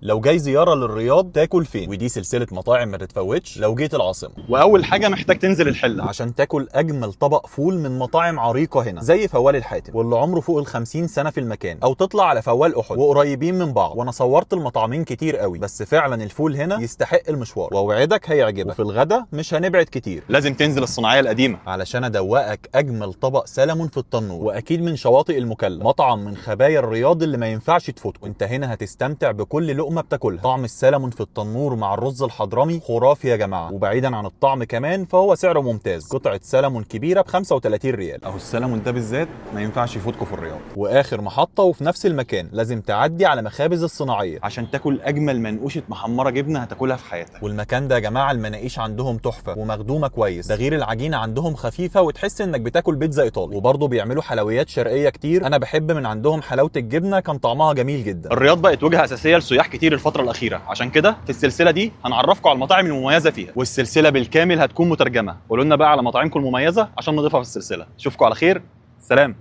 لو جاي زياره للرياض تاكل فين؟ ودي سلسله مطاعم ما تتفوتش لو جيت العاصمه. واول حاجه محتاج تنزل الحله عشان تاكل اجمل طبق فول من مطاعم عريقه هنا زي فوال الحاتم واللي عمره فوق ال50 سنه في المكان، او تطلع على فوال احد وقريبين من بعض. وانا صورت المطعمين كتير قوي، بس فعلا الفول هنا يستحق المشوار واوعدك هيعجبك. وفي الغدا مش هنبعد كتير، لازم تنزل الصناعيه القديمه علشان ادوقك اجمل طبق سلمون في التنور. واكيد من شواطئ المكلا، مطعم من خبايا الرياض اللي ما ينفعش تفوته. وانت هنا هتستمتع بكل لقمه بتاكلها. طعم السلمون في التنور مع الرز الحضرمي خرافي يا جماعه. وبعيدا عن الطعم كمان فهو سعره ممتاز، قطعه سلمون كبيره ب 35 ريال. اهو السلمون ده بالذات ما ينفعش يفوتكم في الرياض. واخر محطه وفي نفس المكان لازم تعدي على مخابز الصناعيه عشان تاكل اجمل منقوشه محمره جبنه هتاكلها في حياتك. والمكان ده يا جماعه المناقيش عندهم تحفه ومخدومه كويس، ده غير العجينه عندهم خفيفه وتحس انك بتاكل بيتزا ايطالي. وبرضه بيعملوا حلويات شرقيه كتير، انا بحب من عندهم حلاوه الجبنه، كان طعمها جميل جدا. الرياض بقت وجهه اساسيه لسياح كتير الفتره الاخيره، عشان كده في السلسله دي هنعرفكم على المطاعم المميزه فيها، والسلسله بالكامل هتكون مترجمه. قولوا لنا بقى على مطاعمكم المميزه عشان نضيفها في السلسله. اشوفكم على خير، سلام.